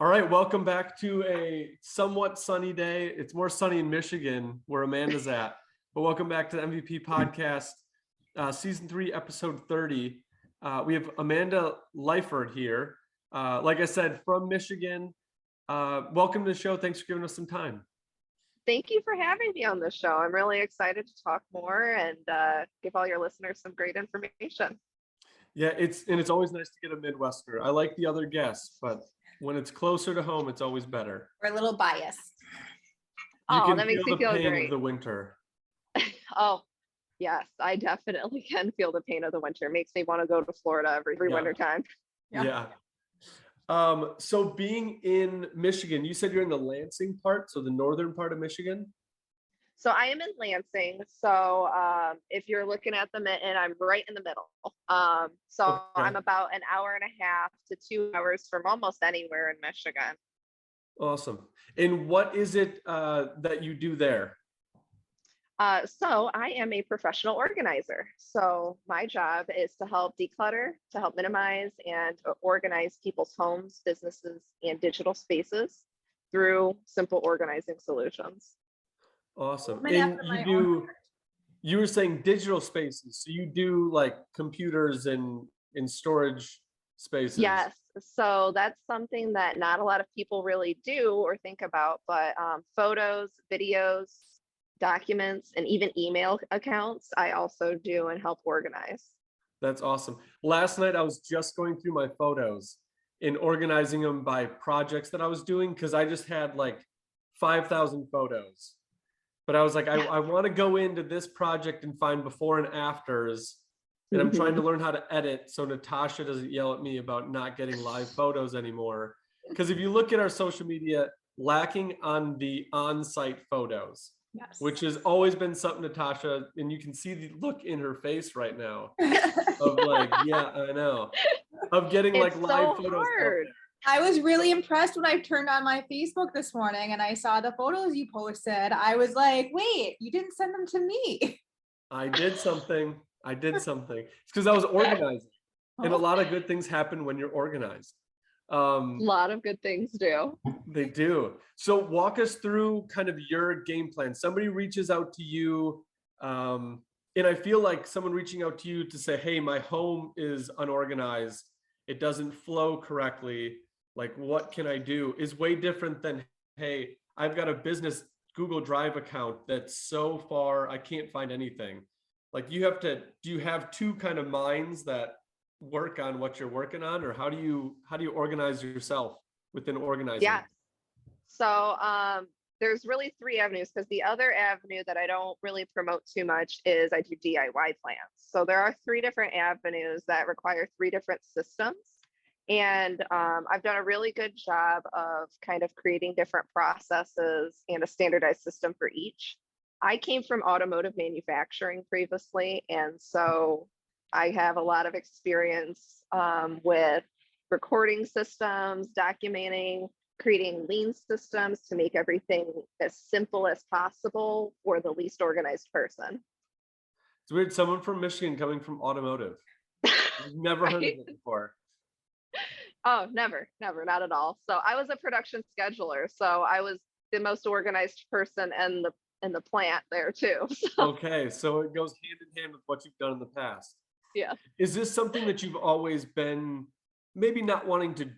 All right, welcome back to a somewhat sunny day. It's more sunny in Michigan, where Amanda's at. But welcome back to the MVP podcast, season 3, episode 30. We have Amanda Liford here. Like I said, from Michigan. Welcome to the show. Thanks for giving us some time. Thank you for having me on the show. I'm really excited to talk more and give all your listeners some great information. Yeah, it's always nice to get a Midwesterner. I like the other guests, but when it's closer to home, it's always better. We're a little biased. That makes me feel pain great. of the winter. Oh, yes, I definitely can feel the pain of the winter. It makes me want to go to Florida every winter time. Yeah. So being in Michigan, you said you're in the Lansing part, so the northern part of Michigan? So I am in Lansing. So if you're looking at the mitten, I'm right in the middle. Okay. I'm about an hour and a half to 2 hours from almost anywhere in Michigan. Awesome. And what is it that you do there? So I am a professional organizer. So my job is to help declutter, to help minimize and organize people's homes, businesses, and digital spaces through simple organizing solutions. Awesome. And you were saying digital spaces. So you do like computers and storage spaces. Yes. So that's something that not a lot of people really do or think about, but photos, videos, documents, and even email accounts, I also do and help organize. That's awesome. Last night, I was just going through my photos and organizing them by projects that I was doing because I just had like 5,000 photos. But I was like, I want to go into this project and find before and afters. And I'm trying to learn how to edit so Natasha doesn't yell at me about not getting live photos anymore. Because if you look at our social media, lacking on the on-site photos, yes, which has always been something, Natasha, and you can see the look in her face right now of like, yeah, I know, of getting like live photos. Hard. I was really impressed when I turned on my Facebook this morning and I saw the photos you posted. I was like, wait, you didn't send them to me. I did something. It's because I was organizing. And a lot of good things happen when you're organized. A lot of good things do. They do. So walk us through kind of your game plan. Somebody reaches out to you. And I feel like someone reaching out to you to say, hey, my home is unorganized. It doesn't flow correctly. Like, what can I do? Is way different than, hey, I've got a business Google Drive account that's so far, I can't find anything. Like do you have two kind of minds that work on what you're working on, or how do you organize yourself within organizing? Yeah. So there's really 3 avenues, because the other avenue that I don't really promote too much is I do DIY plans. So there are 3 different avenues that require 3 different systems. And I've done a really good job of kind of creating different processes and a standardized system for each. I came from automotive manufacturing previously, and so I have a lot of experience with recording systems, documenting, creating lean systems to make everything as simple as possible for the least organized person. It's weird, someone from Michigan coming from automotive. I've never heard of it before. Oh, never, not at all. So I was a production scheduler, so I was the most organized person in the plant there too. Okay, so it goes hand in hand with what you've done in the past. Yeah. Is this something that you've always been, maybe not wanting to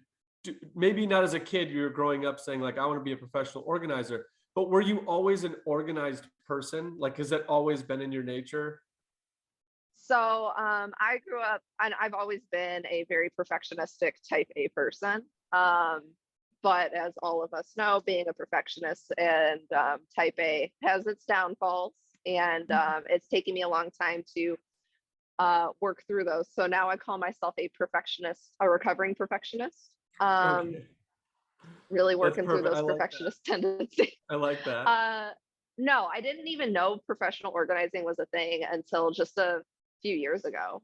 do, maybe not as a kid, you were growing up saying like, I want to be a professional organizer, but were you always an organized person? Like, has that always been in your nature? So I grew up, and I've always been a very perfectionistic type A person. But as all of us know, being a perfectionist and type A has its downfalls, and it's taken me a long time to work through those. So now I call myself a recovering perfectionist. Okay. Really working through those perfectionist tendencies. I like that. No, I didn't even know professional organizing was a thing until just a few years ago.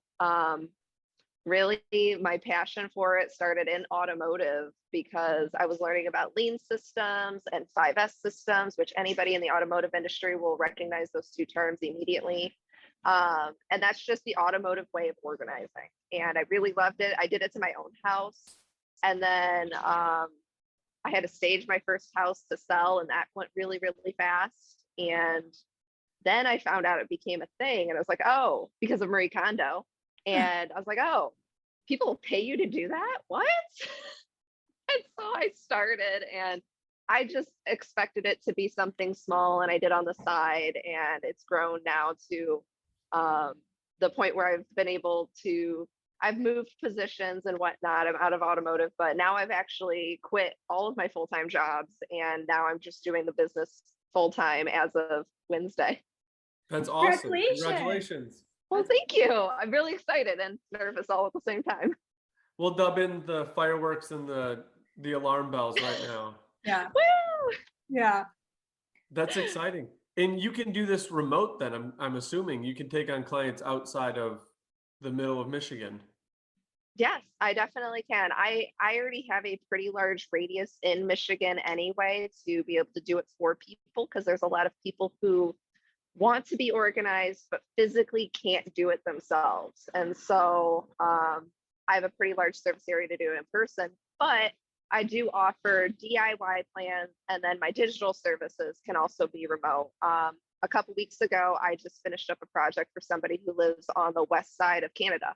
Really, my passion for it started in automotive because I was learning about lean systems and 5S systems, which anybody in the automotive industry will recognize those 2 terms immediately. And that's just the automotive way of organizing. And I really loved it. I did it to my own house. And then I had to stage my first house to sell, and that went really, really fast. And then I found out it became a thing, and I was like, oh, because of Marie Kondo. And I was like, oh, people pay you to do that? What? And so I started, and I just expected it to be something small, and I did on the side, and it's grown now to the point where I've been able to, I've moved positions and whatnot. I'm out of automotive, but now I've actually quit all of my full-time jobs, and now I'm just doing the business full-time as of Wednesday. That's awesome. Congratulations. Congratulations. Well, thank you. I'm really excited and nervous all at the same time. We'll dub in the fireworks and the alarm bells right now. Yeah. Woo! Yeah. That's exciting. And you can do this remote then, I'm assuming. You can take on clients outside of the middle of Michigan. Yes, I definitely can. I already have a pretty large radius in Michigan anyway to be able to do it for people, because there's a lot of people who want to be organized but physically can't do it themselves. And so I have a pretty large service area to do it in person, but I do offer DIY plans, and then my digital services can also be remote. A couple weeks ago, I just finished up a project for somebody who lives on the west side of Canada.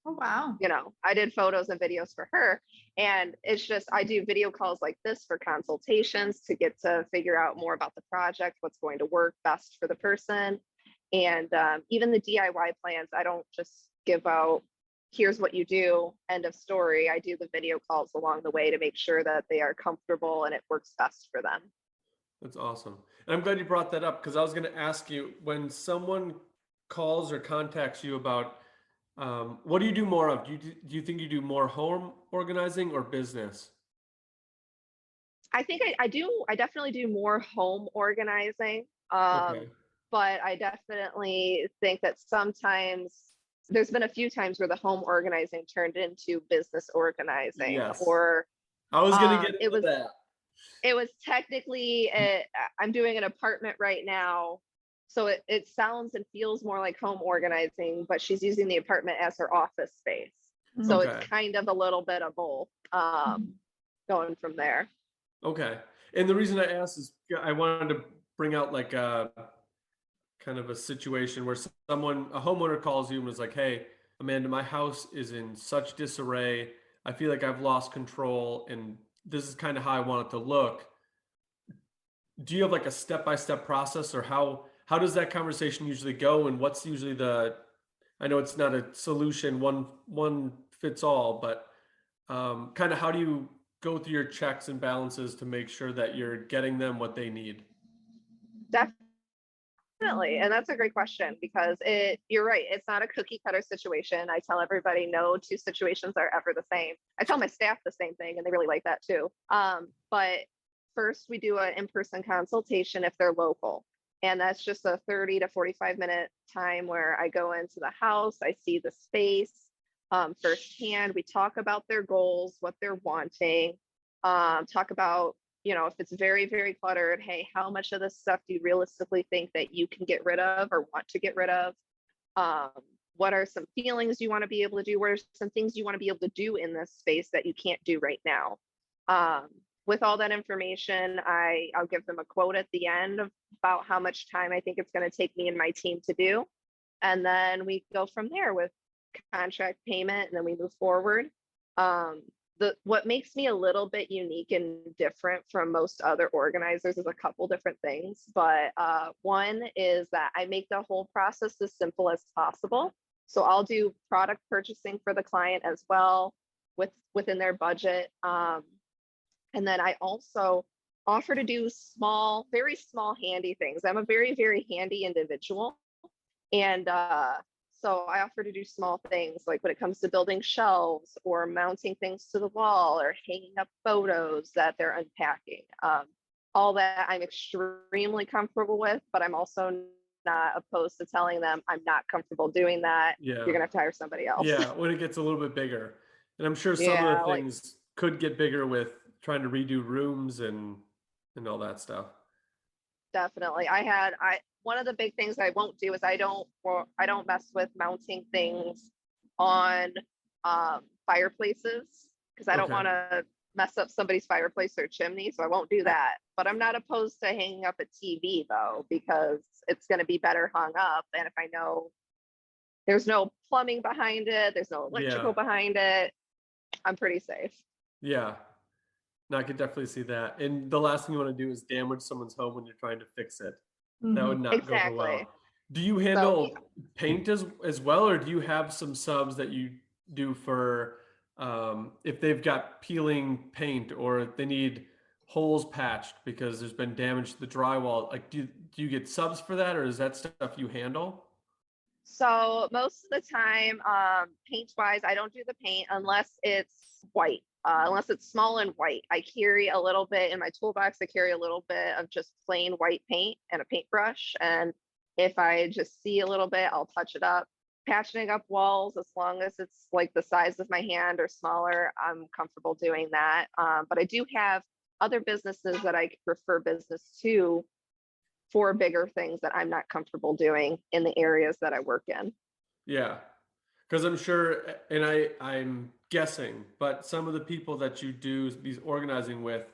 Oh, wow. You know, I did photos and videos for her, and it's just, I do video calls like this for consultations to get to figure out more about the project, what's going to work best for the person. And even the DIY plans, I don't just give out, here's what you do, end of story. I do the video calls along the way to make sure that they are comfortable and it works best for them. That's awesome. And I'm glad you brought that up, because I was going to ask you, when someone calls or contacts you about what do you do more of? Do you think you do more home organizing or business? I think I definitely do more home organizing. Okay. But I definitely think that sometimes there's been a few times where the home organizing turned into business organizing. Yes. Or I was going to get into that. it was technically I'm doing an apartment right now, so it sounds and feels more like home organizing, but she's using the apartment as her office space. So Okay. it's kind of a little bit of both going from there. Okay. And the reason I asked is I wanted to bring out like a kind of a situation where a homeowner calls you and was like, hey, Amanda, my house is in such disarray. I feel like I've lost control, and this is kind of how I want it to look. Do you have like a step-by-step process, or how does that conversation usually go? And what's usually I know it's not a solution, one fits all, but kind of how do you go through your checks and balances to make sure that you're getting them what they need? Definitely. And that's a great question, because you're right. It's not a cookie cutter situation. I tell everybody no two situations are ever the same. I tell my staff the same thing, and they really like that too. But first we do an in-person consultation if they're local. And that's just a 30 to 45-minute time where I go into the house, I see the space firsthand. We talk about their goals, what they're wanting, talk about, you know, if it's very, very cluttered, hey, how much of this stuff do you realistically think that you can get rid of or want to get rid of? What are some feelings you want to be able to do? What are some things you want to be able to do in this space that you can't do right now? With all that information, I'll give them a quote at the end of about how much time I think it's going to take me and my team to do. And then we go from there with contract payment, and then we move forward. What makes me a little bit unique and different from most other organizers is a couple different things, but one is that I make the whole process as simple as possible. So I'll do product purchasing for the client as well within their budget. And then I also offer to do small, very small, handy things. I'm a very, very handy individual. And so I offer to do small things, like when it comes to building shelves or mounting things to the wall or hanging up photos that they're unpacking. All that I'm extremely comfortable with, but I'm also not opposed to telling them I'm not comfortable doing that. Yeah. You're gonna have to hire somebody else. Yeah, when it gets a little bit bigger. And I'm sure some of the things could get bigger with trying to redo rooms and all that stuff. Definitely. One of the big things I won't do is I don't mess with mounting things on fireplaces, because I don't want to mess up somebody's fireplace or chimney, so I won't do that. But I'm not opposed to hanging up a TV though, because it's going to be better hung up. And if I know there's no plumbing behind it, there's no electrical behind it, I'm pretty safe. Yeah. No, I could definitely see that. And the last thing you want to do is damage someone's home when you're trying to fix it. That would not go over well. Do you handle paint as well, or do you have some subs that you do for if they've got peeling paint or they need holes patched because there's been damage to the drywall? Like, do you get subs for that, or is that stuff you handle? So most of the time, paint wise, I don't do the paint unless it's white. Unless it's small and white. I carry a little bit in my toolbox. I carry a little bit of just plain white paint and a paintbrush. And if I just see a little bit, I'll touch it up. Patching up walls, as long as it's like the size of my hand or smaller, I'm comfortable doing that. But I do have other businesses that I refer business to for bigger things that I'm not comfortable doing in the areas that I work in. Yeah. Because I'm sure, and I'm guessing, but some of the people that you do these organizing with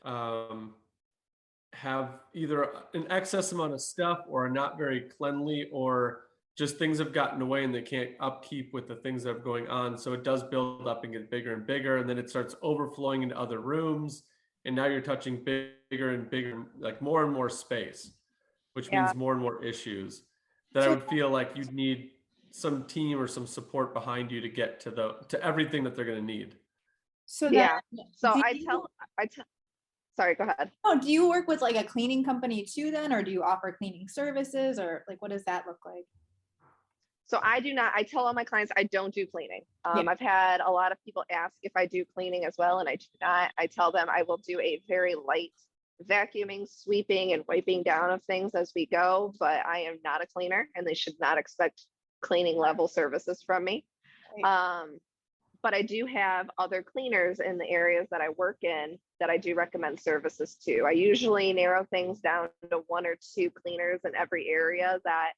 have either an excess amount of stuff or are not very cleanly, or just things have gotten away and they can't upkeep with the things that are going on. So it does build up and get bigger and bigger, and then it starts overflowing into other rooms. And now you're touching bigger and bigger, like more and more space, which means more and more issues that I would feel like you'd need some team or some support behind you to get to everything that they're going to need. So so sorry, go ahead. Oh, do you work with like a cleaning company too then, or do you offer cleaning services, or like what does that look like? So I do not. I tell all my clients I don't do cleaning. I've had a lot of people ask if I do cleaning as well, and I do not. I tell them I will do a very light vacuuming, sweeping, and wiping down of things as we go, but I am not a cleaner, and they should not expect cleaning level services from me. But I do have other cleaners in the areas that I work in that I do recommend services to. I usually narrow things down to 1 or 2 cleaners in every area that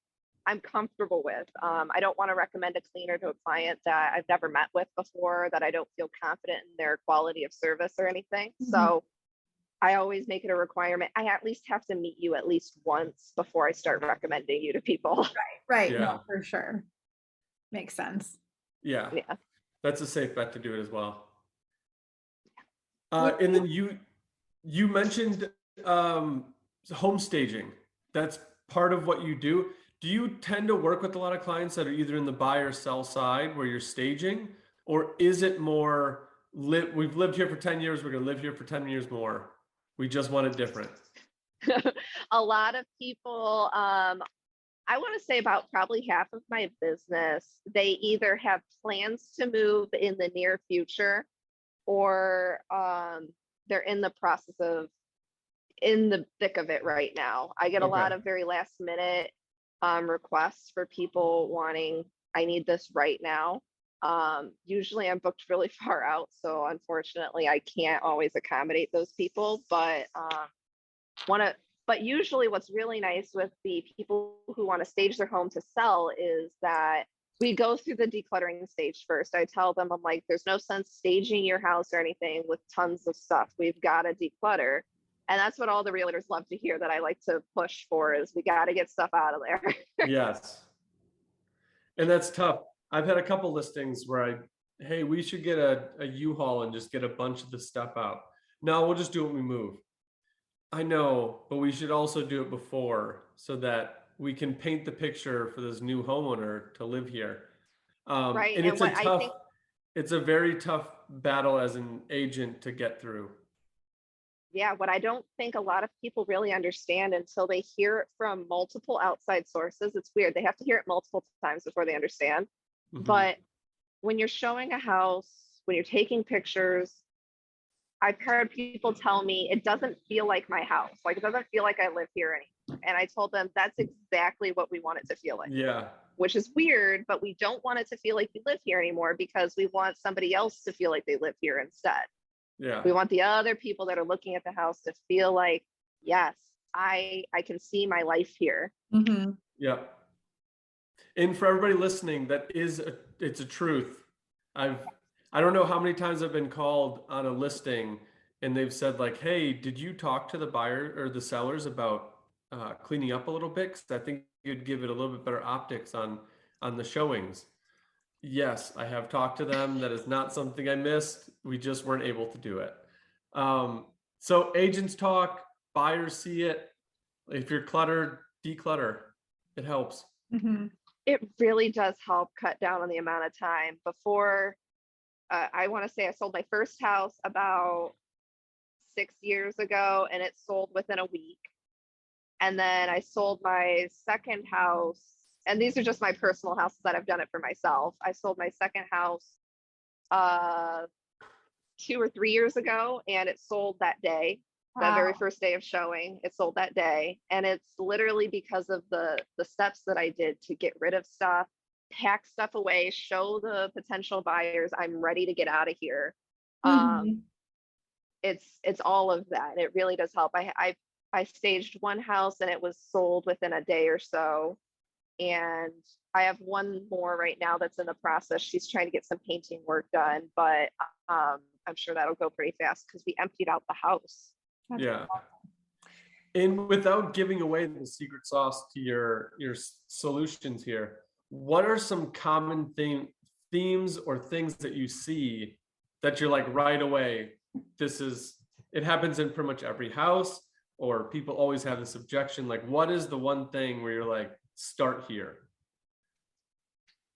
I'm comfortable with. I don't want to recommend a cleaner to a client that I've never met with before, that I don't feel confident in their quality of service or anything. So I always make it a requirement. I at least have to meet you at least once before I start recommending you to people. Right. Yeah. No, for sure. Makes sense. Yeah. That's a safe bet to do it as well. And then you mentioned home staging. That's part of what you do. Do you tend to work with a lot of clients that are either in the buy or sell side where you're staging, or is it more we've lived here for 10 years, we're going to live here for 10 years more, we just want it different? A lot of people, I want to say about probably half of my business, they either have plans to move in the near future, or they're in the process of, in the thick of it right now. I get a lot of very last minute requests for people wanting, I need this right now. Usually I'm booked really far out, so unfortunately I can't always accommodate those people, but But usually what's really nice with the people who want to stage their home to sell is that we go through the decluttering stage first. I tell them, I'm like, there's no sense staging your house or anything with tons of stuff. We've got to declutter. And that's what all the realtors love to hear, that I like to push for, is we got to get stuff out of there. Yes. And that's tough. I've had a couple listings where hey, we should get a U-Haul and just get a bunch of the stuff out. No, we'll just do it when we move. I know, but we should also do it before so that we can paint the picture for this new homeowner to live here. Right. And it's a very tough battle as an agent to get through. Yeah, what I don't think a lot of people really understand until they hear it from multiple outside sources. It's weird. They have to hear it multiple times before they understand. But when you're showing a house, when you're taking pictures, I've heard people tell me it doesn't feel like my house. Like, it doesn't feel like I live here anymore. And I told them that's exactly what we want it to feel like. Yeah. Which is weird, but we don't want it to feel like we live here anymore, because we want somebody else to feel like they live here instead. Yeah. We want the other people that are looking at the house to feel like, yes, I can see my life here. Yeah. And for everybody listening, it's a truth. I don't know how many times I've been called on a listing and they've said like, hey, did you talk to the buyer or the sellers about cleaning up a little bit? Because I think you'd give it a little bit better optics on the showings. Yes, I have talked to them. That is not something I missed. We just weren't able to do it. So agents talk, buyers see it. If you're cluttered, declutter. It helps. Mhm. It really does help cut down on the amount of time before. I want to say I sold my first house about 6 years ago, and it sold within a week. And then I sold my second house, and these are just my personal houses that I've done it for myself. I sold my second house 2 or 3 years ago, and it sold that day. That very Wow. first day of showing, it sold that day. And it's literally because of the steps that I did to get rid of stuff, pack stuff away, show the potential buyers I'm ready to get out of here. Mhm. It's all of that. It really does help. I staged one house and it was sold within a day or so. And I have one more right now that's in the process. She's trying to get some painting work done, but I'm sure that'll go pretty fast because we emptied out the house. That's Yeah. And without giving away the secret sauce to your solutions here, what are some common themes or things that you see that you're like right away, it happens in pretty much every house, or people always have this objection? Like, what is the one thing where you're like, start here?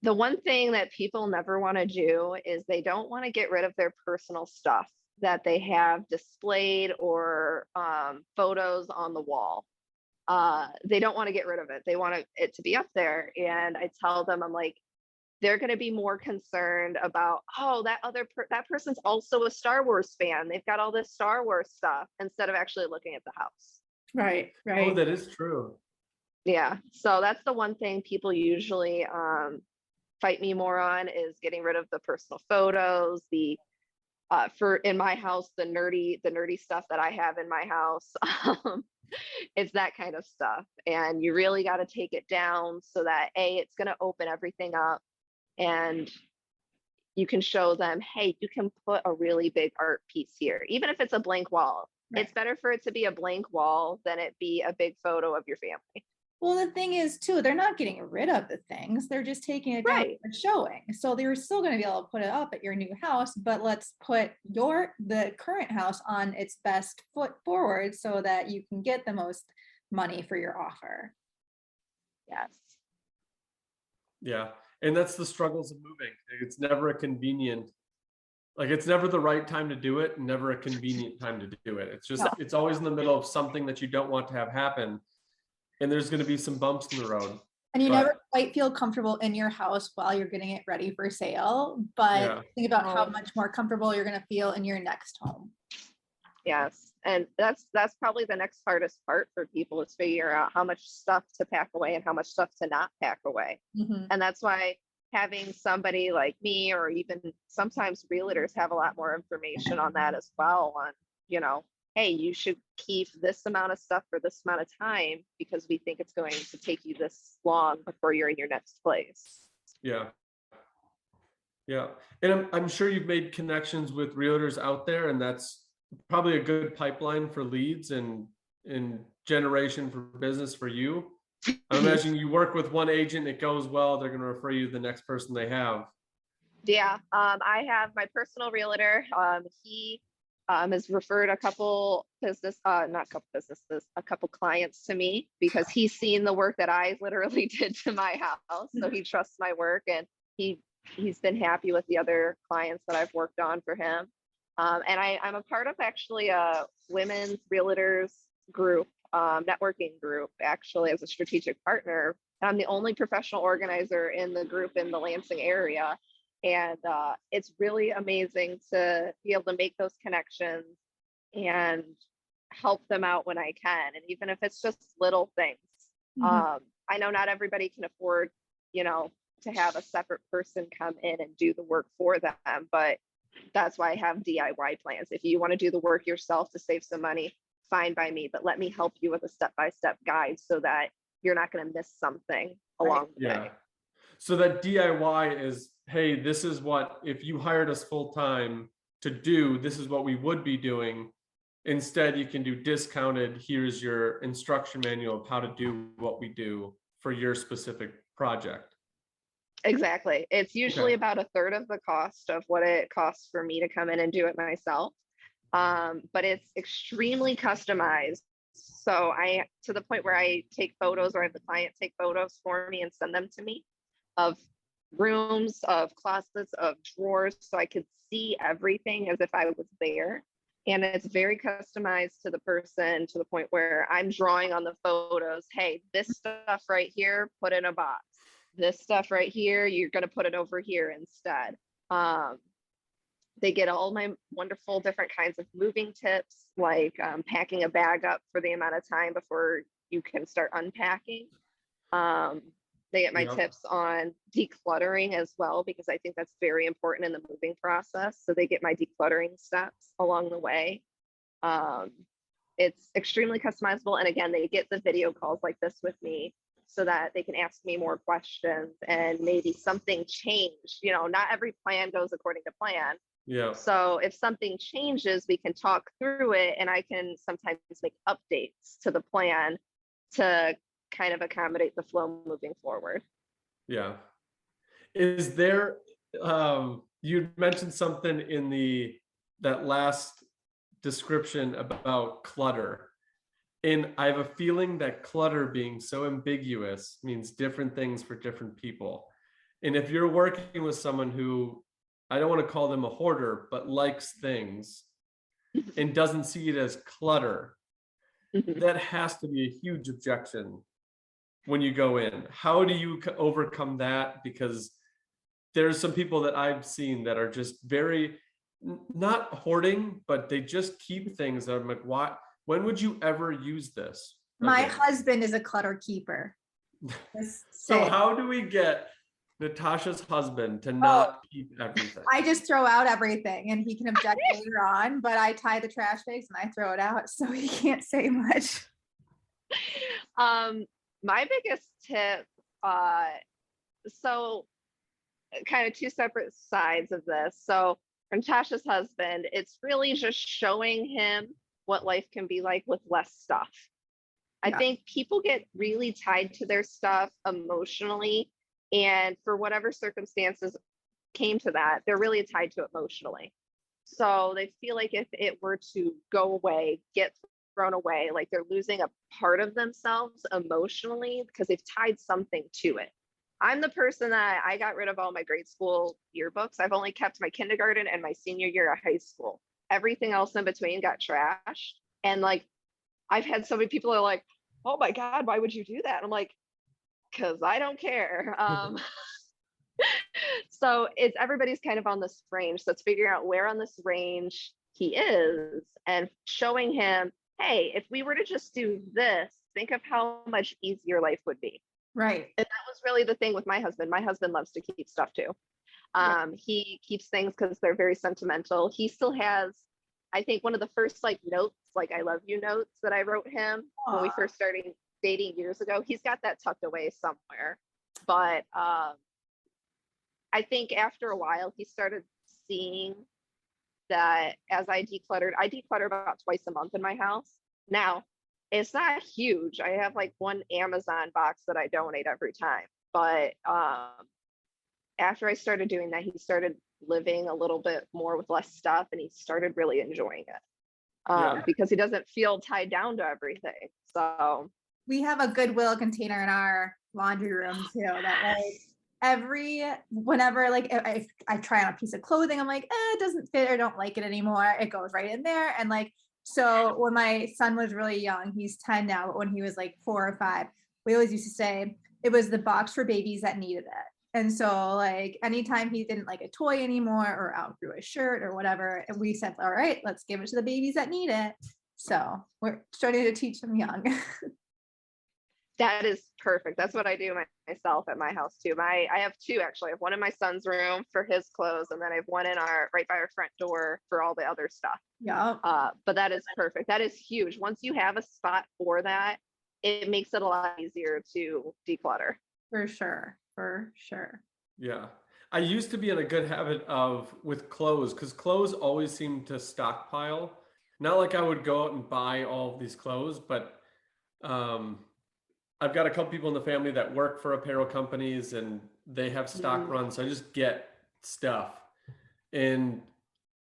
The one thing that people never want to do is they don't want to get rid of their personal stuff that they have displayed or photos on the wall. They don't want to get rid of it. They want it to be up there. And I tell them, I'm like, they're going to be more concerned about, oh, that person's also a Star Wars fan. They've got all this Star Wars stuff instead of actually looking at the house. right. Oh, Right. that is true. Yeah. So that's the one thing people usually fight me more on, is getting rid of the personal photos, the for in my house, the nerdy stuff that I have in my house. It's that kind of stuff. And you really got to take it down so that it's going to open everything up, and you can show them, hey, you can put a really big art piece here, even if it's a blank wall. Right. It's better for it to be a blank wall than it be a big photo of your family. Well, the thing is, too, they're not getting rid of the things. They're just taking it down Right. and showing. So they're still going to be able to put it up at your new house, but let's put the current house on its best foot forward so that you can get the most money for your offer. Yes. Yeah. And that's the struggles of moving. It's never a convenient, like it's never the right time to do it, never a convenient time to do it. It's just, No. it's always in the middle of something that you don't want to have happen. And there's going to be some bumps in the road. And you But- never quite feel comfortable in your house while you're getting it ready for sale. But Yeah. think about how Oh. much more comfortable you're going to feel in your next home. Yes. And that's probably the next hardest part for people, is figure out how much stuff to pack away and how much stuff to not pack away. Mhm. And that's why having somebody like me, or even sometimes realtors, have a lot more information on that as well, on, hey, you should keep this amount of stuff for this amount of time because we think it's going to take you this long before you're in your next place. Yeah. Yeah. And I'm sure you've made connections with realtors out there, and that's probably a good pipeline for leads and generation for business for you. I imagine you work with one agent, it goes well, they're going to refer you to the next person they have. Yeah. I have my personal realtor. He has referred a couple clients to me because he's seen the work that I literally did to my house. So he trusts my work, and he's been happy with the other clients that I've worked on for him. And I'm a part of actually a women's realtors group, networking group, actually, as a strategic partner. I'm the only professional organizer in the group in the Lansing area. And it's really amazing to be able to make those connections and help them out when I can. And even if it's just little things, I know not everybody can afford, to have a separate person come in and do the work for them, but that's why I have DIY plans. If you want to do the work yourself to save some money, fine by me, but let me help you with a step-by-step guide so that you're not going to miss something along the way. So that DIY is, hey, this is what, if you hired us full time to do, this is what we would be doing. Instead, you can do discounted, here's your instruction manual of how to do what we do for your specific project. Exactly. It's usually Okay. about a third of the cost of what it costs for me to come in and do it myself. But it's extremely customized. So to the point where I take photos, or I have the client take photos for me and send them to me of rooms, of closets, of drawers, so I could see everything as if I was there. And it's very customized to the person, to the point where I'm drawing on the photos. Hey, this stuff right here, put in a box. This stuff right here, you're going to put it over here instead. They get all my wonderful different kinds of moving tips, like packing a bag up for the amount of time before you can start unpacking. They get my tips on decluttering as well, because I think that's very important in the moving process. So they get my decluttering steps along the way. It's extremely customizable. And again, they get the video calls like this with me so that they can ask me more questions, and maybe something changed. You know, not every plan goes according to plan. Yeah. So if something changes, we can talk through it, and I can sometimes make updates to the plan to kind of accommodate the flow moving forward. Yeah. Is there, you mentioned something in that last description about clutter. And I have a feeling that clutter being so ambiguous means different things for different people. And if you're working with someone who, I don't want to call them a hoarder, but likes things and doesn't see it as clutter, that has to be a huge objection when you go in. How do you overcome that? Because there's some people that I've seen that are just very, not hoarding, but they just keep things that I'm like, why? When would you ever use this? My again? husband is a clutter keeper. So how do we get Natasha's husband to not keep everything? I just throw out everything, and he can object later on, but I tie the trash bags and I throw it out, so he can't say much. My biggest tip, so kind of two separate sides of this. So for Natasha's husband, it's really just showing him what life can be like with less stuff. I think people get really tied to their stuff emotionally, and for whatever circumstances came to that, they're really tied to it emotionally. So they feel like if it were to go away, get thrown away, like they're losing a part of themselves emotionally because they've tied something to it. I'm the person that I got rid of all my grade school yearbooks. I've only kept my kindergarten and my senior year of high school. Everything else in between got trashed. And like, I've had so many people are like, oh my God, why would you do that? I'm like, because I don't care. So it's everybody's kind of on this range. So it's figuring out where on this range he is and showing him, hey, if we were to just do this, think of how much easier life would be. Right. And that was really the thing with my husband. My husband loves to keep stuff too. He keeps things because they're very sentimental. He still has, I think, one of the first like notes, like I love you notes that I wrote him when we first started dating years ago. He's got that tucked away somewhere. But I think after a while, he started seeing that as I declutter about twice a month in my house. Now, it's not huge. I have like one Amazon box that I donate every time. But after I started doing that, he started living a little bit more with less stuff, and he started really enjoying it because he doesn't feel tied down to everything. So we have a Goodwill container in our laundry room too, that like whenever like if I try on a piece of clothing, I'm like, it doesn't fit or don't like it anymore, it goes right in there. And like, so when my son was really young, he's 10 now, but when he was like 4 or 5, we always used to say it was the box for babies that needed it. And so like anytime he didn't like a toy anymore or outgrew a shirt or whatever, and we said, all right, let's give it to the babies that need it. So we're starting to teach them young. That is perfect. That's what I do myself at my house too. I have two actually. I have one in my son's room for his clothes, and then I have one in right by our front door for all the other stuff. Yeah. But that is perfect. That is huge. Once you have a spot for that, it makes it a lot easier to declutter. For sure. for sure. Yeah. I used to be in a good habit of with clothes, because clothes always seem to stockpile. Not like I would go out and buy all of these clothes, but um, I've got a couple people in the family that work for apparel companies and they have stock runs. So I just get stuff. And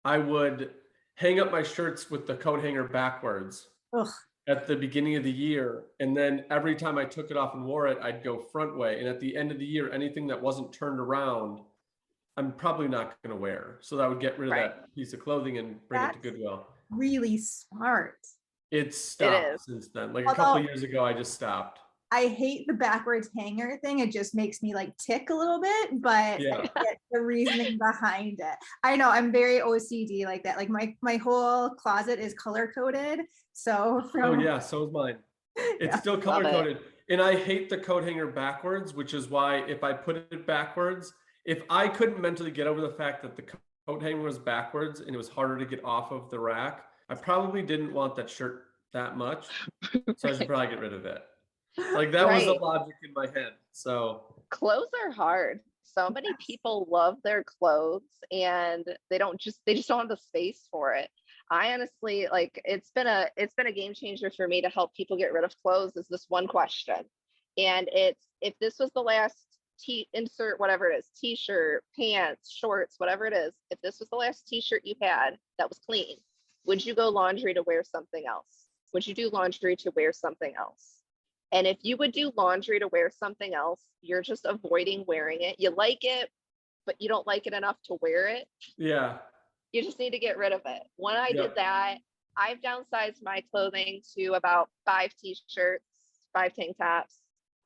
I would hang up my shirts with the coat hanger backwards Ugh. at the beginning of the year. And then every time I took it off and wore it, I'd go front way. And at the end of the year, anything that wasn't turned around, I'm probably not going to wear. So I would get rid of Right. that piece of clothing and bring it to That's Goodwill. really smart. It's It stopped is. since then. Like a couple Although of years ago, I just stopped. I hate the backwards hanger thing. It just makes me like tick a little bit, but I Yeah. get the reasoning behind it. I know I'm very OCD like that. Like my whole closet is color coded. So Oh from yeah, so is mine. It's yeah. still color coded. And I hate the coat hanger backwards, which is why if I put it backwards, if I couldn't mentally get over the fact that the coat hanger was backwards and it was harder to get off of the rack, I probably didn't want that shirt that much. So I should probably get rid of it. Like that was the Right. logic in my head. So Clothes are hard. So many people love their clothes and they just don't have the space for it. I honestly like it's been a game changer for me to help people get rid of clothes is this one question. And it's if this was the last insert whatever it is, t-shirt, pants, shorts, whatever it is, if this was the last t-shirt you had that was clean, would you go laundry to wear something else? Would you do laundry to wear something else? And if you would do laundry to wear something else, you're just avoiding wearing it. You like it, but you don't like it enough to wear it. yeah. You just need to get rid of it. When I did Yep. that, I've downsized my clothing to about 5 t-shirts, 5 tank tops.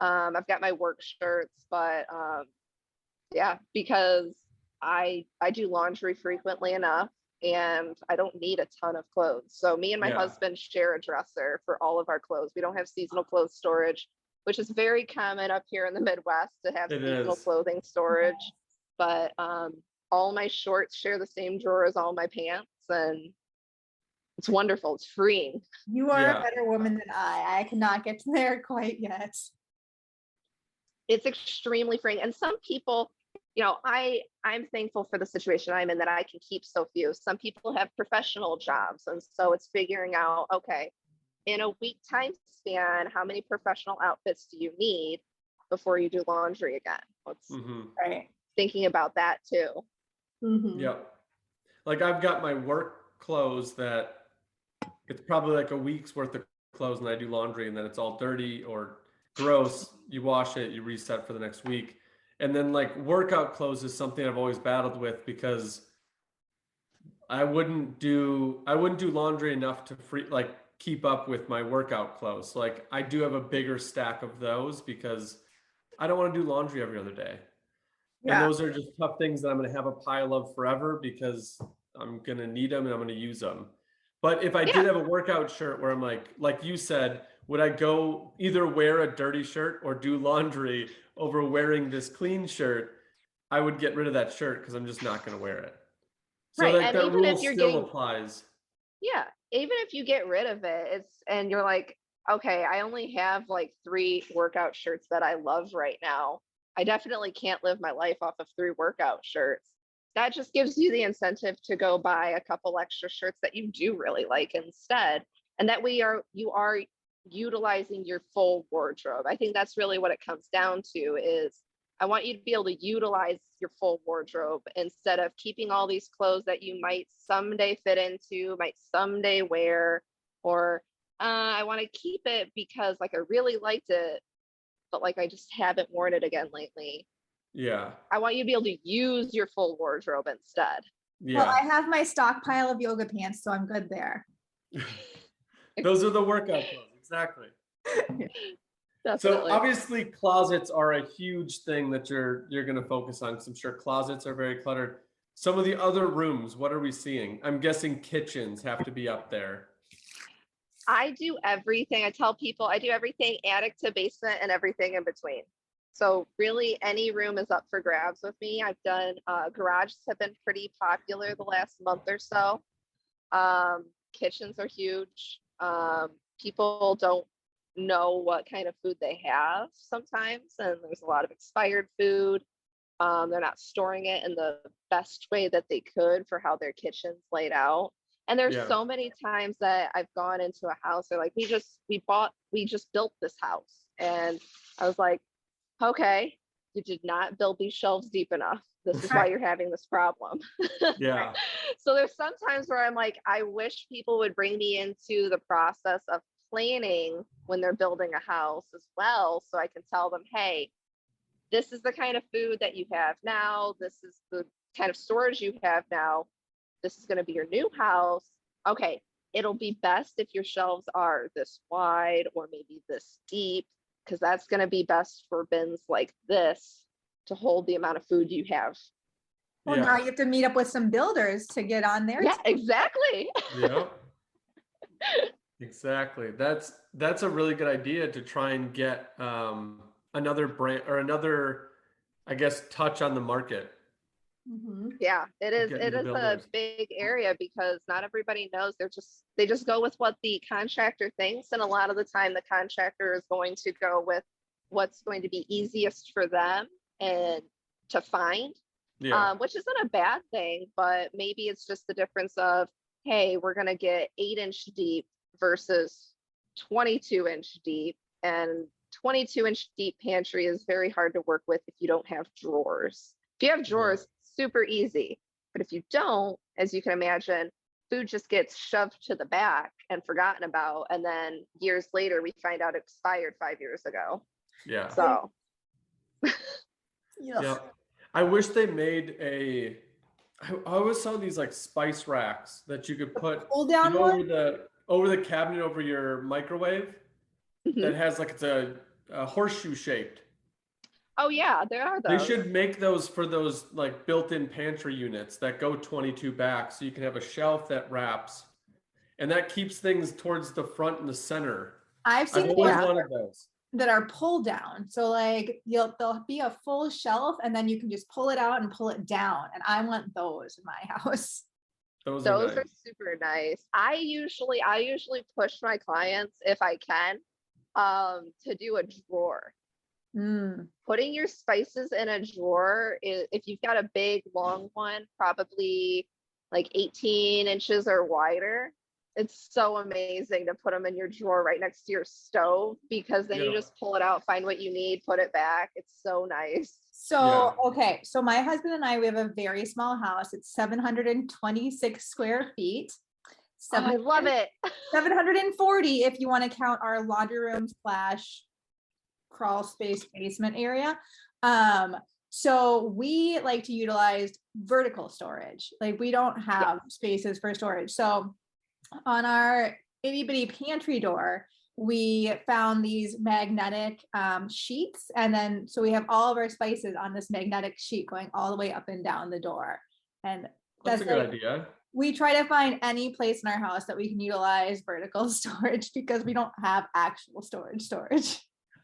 I've got my work shirts, but yeah, because I do laundry frequently enough and I don't need a ton of clothes. So me and my Yeah. husband share a dresser for all of our clothes. We don't have seasonal clothes storage, which is very common up here in the Midwest to have It seasonal is. clothing storage. But all my shorts share the same drawer as all my pants and it's wonderful. It's freeing. You are Yeah. a better woman than I. I cannot get to there quite yet. It's extremely freeing. And some people, I'm thankful for the situation I'm in that I can keep so few. Some people have professional jobs. And so it's figuring out, okay, in a week time span, how many professional outfits do you need before you do laundry again? Let's Right. thinking about that too. Yep. Like I've got my work clothes that it's probably like a week's worth of clothes and I do laundry and then it's all dirty or gross. You wash it, you reset for the next week. And then like workout clothes is something I've always battled with because I wouldn't do laundry enough to keep up with my workout clothes. So, like I do have a bigger stack of those because I don't want to do laundry every other day. And Yeah. those are just tough things that I'm going to have a pile of forever because I'm going to need them and I'm going to use them. But if I did have a workout shirt where I'm like you said, would I go either wear a dirty shirt or do laundry over wearing this clean shirt? I would get rid of that shirt because I'm just not going to wear it. So Right. like And that even rule if you're still getting, applies. yeah, even if you get rid of it, and you're like, okay, I only have like 3 workout shirts that I love right now. I definitely can't live my life off of 3 workout shirts. That just gives you the incentive to go buy a couple extra shirts that you do really like instead. And that way you are utilizing your full wardrobe. I think that's really what it comes down to is I want you to be able to utilize your full wardrobe instead of keeping all these clothes that you might someday fit into, might someday wear, or I want to keep it because like I really liked it, but like I just haven't worn it again lately. Yeah. I want you to be able to use your full wardrobe instead. Well, Yeah. I have my stockpile of yoga pants, so I'm good there. Those are the workout clothes. Exactly. So Definitely. obviously closets are a huge thing that you're going to focus on because I'm sure closets are very cluttered. Some of the other rooms, what are we seeing? I'm guessing kitchens have to be up there. I do everything. I tell people I do everything attic to basement and everything in between. So really any room is up for grabs with me. I've done garages have been pretty popular the last month or so. Kitchens are huge. People don't know what kind of food they have sometimes, and there's a lot of expired food. They're not storing it in the best way that they could for how their kitchen's laid out. And there's Yeah. so many times that I've gone into a house, they're like, we just built this house. And I was like, okay, you did not build these shelves deep enough. This is why you're having this problem. Yeah. So there's some times where I'm like, I wish people would bring me into the process of planning when they're building a house as well. So I can tell them, hey, this is the kind of food that you have now. This is the kind of storage you have now. This is going to be your new house. Okay, it'll be best if your shelves are this wide or maybe this deep, because that's going to be best for bins like this to hold the amount of food you have. Well, now you have to meet up with some builders to get on there. Yeah, exactly. Yeah. Exactly. That's a really good idea to try and get another brand or another, I guess, touch on the market. Mhm. Yeah, it is. Get It into is a builders. big area because not everybody knows. They just go with what the contractor thinks, and a lot of the time the contractor is going to go with what's going to be easiest for them and to find, Yeah. which isn't a bad thing, but maybe it's just the difference of, hey, we're going to get 8-inch deep versus 22-inch deep, and 22-inch deep pantry is very hard to work with if you don't have drawers. If you have drawers, super easy. But if you don't, as you can imagine, food just gets shoved to the back and forgotten about. And then years later, we find out it expired 5 years ago. Yeah. So, Yeah. I wish they made I always saw these like spice racks that you could put Pull down one. over the cabinet over your microwave mhm. that has like it's a horseshoe shaped. Oh yeah, there are They those. should make those for those like built-in pantry units that go 22 back, so you can have a shelf that wraps, and that keeps things towards the front and the center. I've seen I've the always ones wanted those. that are pull down. So like there'll be a full shelf and then you can just pull it out and pull it down. And I want those in my house. Those Those are are nice. super nice. I usually push my clients, if I can, to do a drawer. Mm. Putting your spices in a drawer is, if you've got a big long one, probably like 18 inches or wider, it's so amazing to put them in your drawer right next to your stove, because then you Yeah. just pull it out, find what you need, put it back. It's so nice. So, okay. So my husband and I, we have a very small house. It's 726 square feet. Oh, I love it. 740 if you want to count our laundry room / crawl space basement area. So we like to utilize vertical storage. Like we don't have spaces for storage. So on our itty bitty pantry door, we found these magnetic sheets, and then so we have all of our spices on this magnetic sheet going all the way up and down the door. And That's a good like, idea. we try to find any place in our house that we can utilize vertical storage because we don't have actual storage.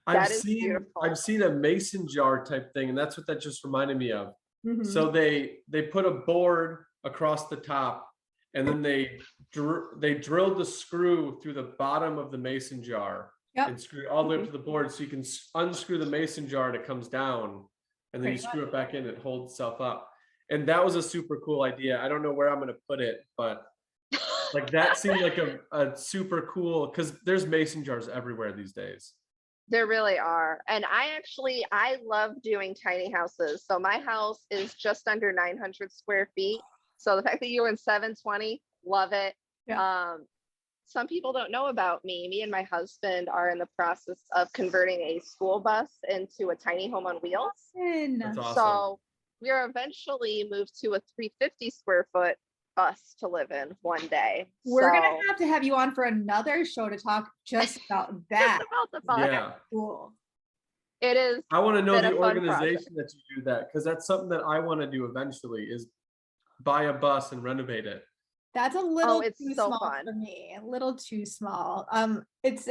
That is beautiful. I've seen a mason jar type thing, and that's what that just reminded me of. Mhm. So they put a board across the top, and then they drilled the screw through the bottom of the mason jar and screw it all the way up to the board, so you can unscrew the mason jar and it comes down, and then you screw it back in, it holds itself up. And that was a super cool idea. I don't know where I'm going to put it, but like that seemed like a super cool, because there's mason jars everywhere these days. There really are. And I love doing tiny houses. So my house is just under 900 square feet. So the fact that you were in 720, love it. Yeah. Some people don't know about me. Me and my husband are in the process of converting a school bus into a tiny home on wheels. That's awesome. So we're eventually moved to a 350 square foot bus to live in one day. We're gonna have to have you on for another show to talk just about that. Just about the bus. Yeah. Cool. It is. I want to know been the a fun organization that you do that, because that's something that I want to do eventually, is buy a bus and renovate it. That's a little it's too so small fun. for me. A little too small. It's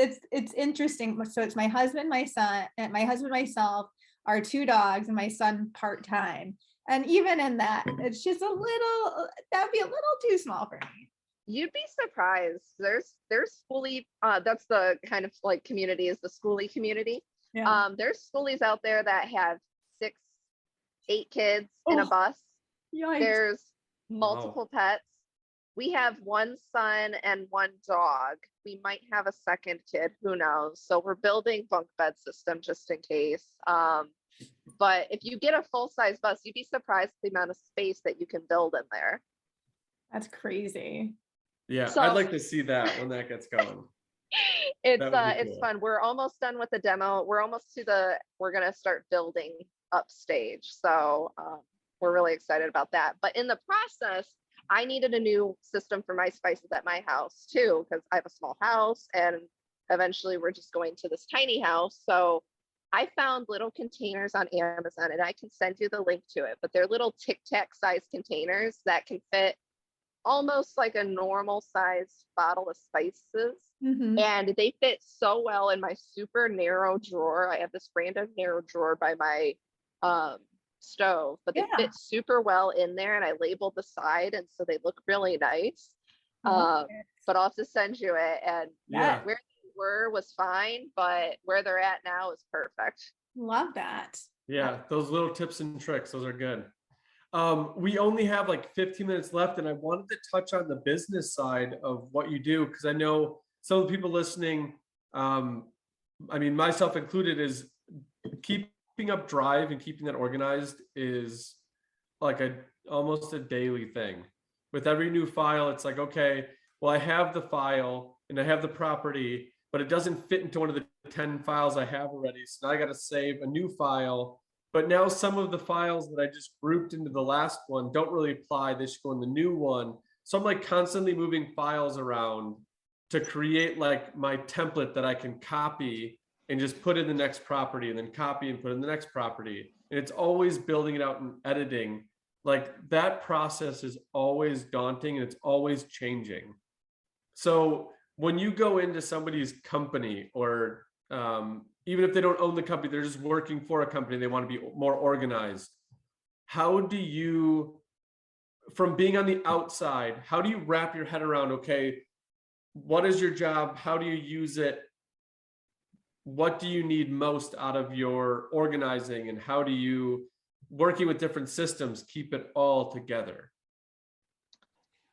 interesting. So it's my husband, my son, and my husband, myself, our 2 dogs, and my son part-time. And even in that, it's just that'd be a little too small for me. You'd be surprised. There's schoolie, that's the kind of like community is the schoolie community. Yeah. There's schoolies out there that have 6, 8 kids in a Oh, bus. yikes. There's multiple pets. We have one son and one dog. We might have a second kid, who knows? So we're building bunk bed system just in case. But if you get a full-size bus, you'd be surprised the amount of space that you can build in there. That's crazy. Yeah, So- I'd like to see that when that gets going. It's That would be it's cool. fun. We're almost done with the demo. We're gonna start building upstage. So we're really excited about that. But in the process, I needed a new system for my spices at my house too, because I have a small house and eventually we're just going to this tiny house. So I found little containers on Amazon, and I can send you the link to it, but they're little Tic Tac size containers that can fit almost like a normal sized bottle of spices. Mhm. And they fit so well in my super narrow drawer. I have this random narrow drawer by my stove, but they Yeah. fit super well in there, and I labeled the side, and so they look really nice. Love it. But I'll have to send you it. And Yeah. where they were was fine, but where they're at now is perfect. Love that. Yeah, those little tips and tricks, those are good. We only have like 15 minutes left, and I wanted to touch on the business side of what you do, because I know some of the people listening, I mean, myself included, is keeping up drive and keeping that organized is like almost a daily thing. With every new file, it's like, okay, well, I have the file and I have the property, but it doesn't fit into one of the 10 files I have already. So now I got to save a new file. But now some of the files that I just grouped into the last one don't really apply. They should go in the new one. So I'm like constantly moving files around to create like my template that I can copy and just put in the next property, and then copy and put in the next property. And it's always building it out and editing. Like that process is always daunting, and it's always changing. So when you go into somebody's company, or even if they don't own the company, they're just working for a company, they want to be more organized. How do you, from being on the outside, how do you wrap your head around, okay, what is your job? How do you use it? What do you need most out of your organizing, and how do you, working with different systems, keep it all together?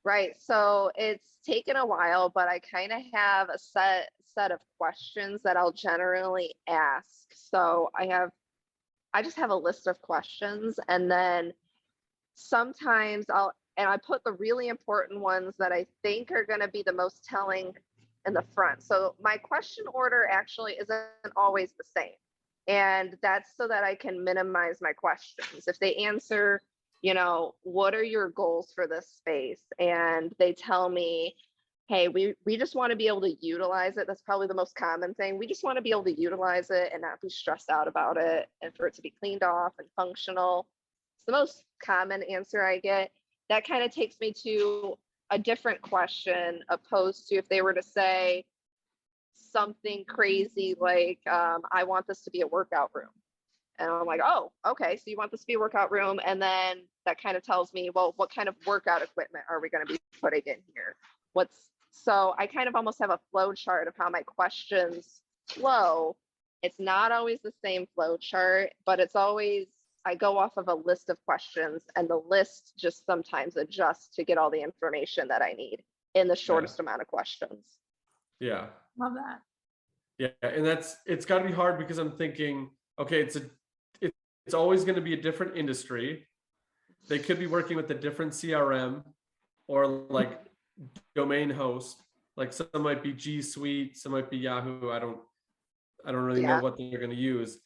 Right. So it's taken a while, but I kind of have a set of questions that I'll generally ask. So I just have a list of questions, and then sometimes I put the really important ones that I think are going to be the most telling in the front. So my question order actually isn't always the same. And that's so that I can minimize my questions. If they answer, what are your goals for this space? And they tell me, hey, we just want to be able to utilize it. That's probably the most common thing. We just want to be able to utilize it and not be stressed out about it, and for it to be cleaned off and functional. It's the most common answer I get. That kind of takes me to a different question, opposed to if they were to say something crazy like, I want this to be a workout room. And I'm like, oh, okay, so you want this to be a workout room. And then that kind of tells me, well, what kind of workout equipment are we going to be putting in here? So I kind of almost have a flow chart of how my questions flow. It's not always the same flow chart, but it's always, I go off of a list of questions, and the list just sometimes adjusts to get all the information that I need in the shortest amount of questions. Yeah. Love that. Yeah. And it's got to be hard, because I'm thinking, okay, it's always going to be a different industry. They could be working with a different CRM or like domain host. Like some might be G Suite, some might be Yahoo. I don't really know what they're going to use.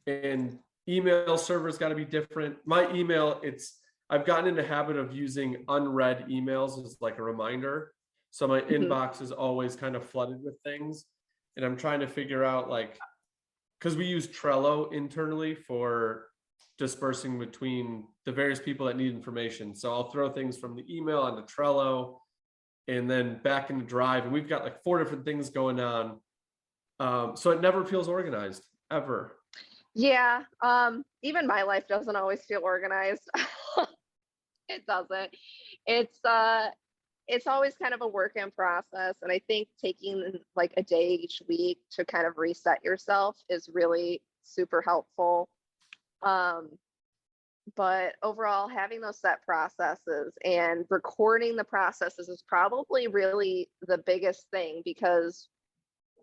And email server's got to be different. My email, I've gotten into the habit of using unread emails as like a reminder. So my inbox is always kind of flooded with things. And I'm trying to figure out, like, because we use Trello internally for dispersing between the various people that need information. So I'll throw things from the email onto Trello and then back into Drive. And we've got like 4 different things going on. So it never feels organized, ever. Yeah. Even my life doesn't always feel organized. It doesn't. It's always kind of a work in process. And I think taking like a day each week to kind of reset yourself is really super helpful. But overall, having those set processes and recording the processes is probably really the biggest thing, because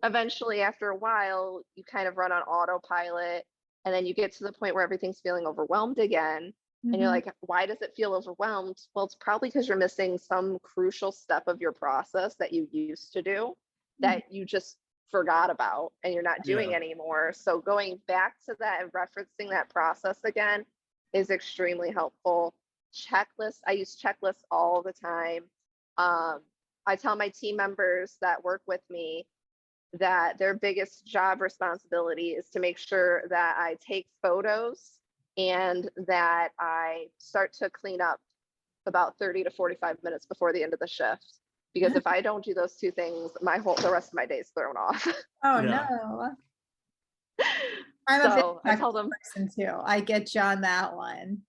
eventually after a while you kind of run on autopilot, and then you get to the point where everything's feeling overwhelmed again. And you're Mhm. like, why does it feel overwhelmed? Well, it's probably because you're missing some crucial step of your process that you used to do that you just forgot about and you're not doing Yeah. anymore. So going back to that and referencing that process again is extremely helpful. Checklists, I use checklists all the time. I tell my team members that work with me that their biggest job responsibility is to make sure that I take photos and that I start to clean up about 30 to 45 minutes before the end of the shift. Because if I don't do those two things, the rest of my day is thrown off. Oh Yeah. no. I'm a So I big tell them, person too. I get you on that one.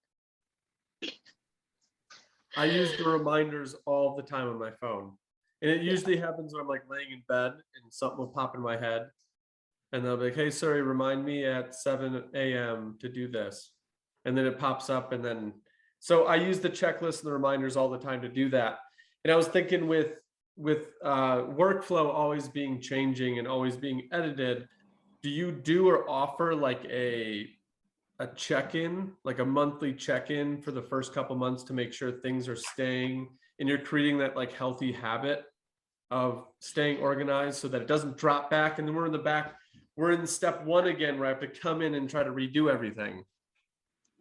I use the reminders all the time on my phone. And it usually happens when I'm like laying in bed and something will pop in my head. And they'll be like, hey, sorry, remind me at 7 a.m. to do this. And then it pops up. And then, so I use the checklist and the reminders all the time to do that. And I was thinking with workflow always being changing and always being edited, do you do or offer like a check-in, like a monthly check-in for the first couple months to make sure things are staying and you're creating that like healthy habit of staying organized so that it doesn't drop back and then we're in step one again where I have to come in and try to redo everything.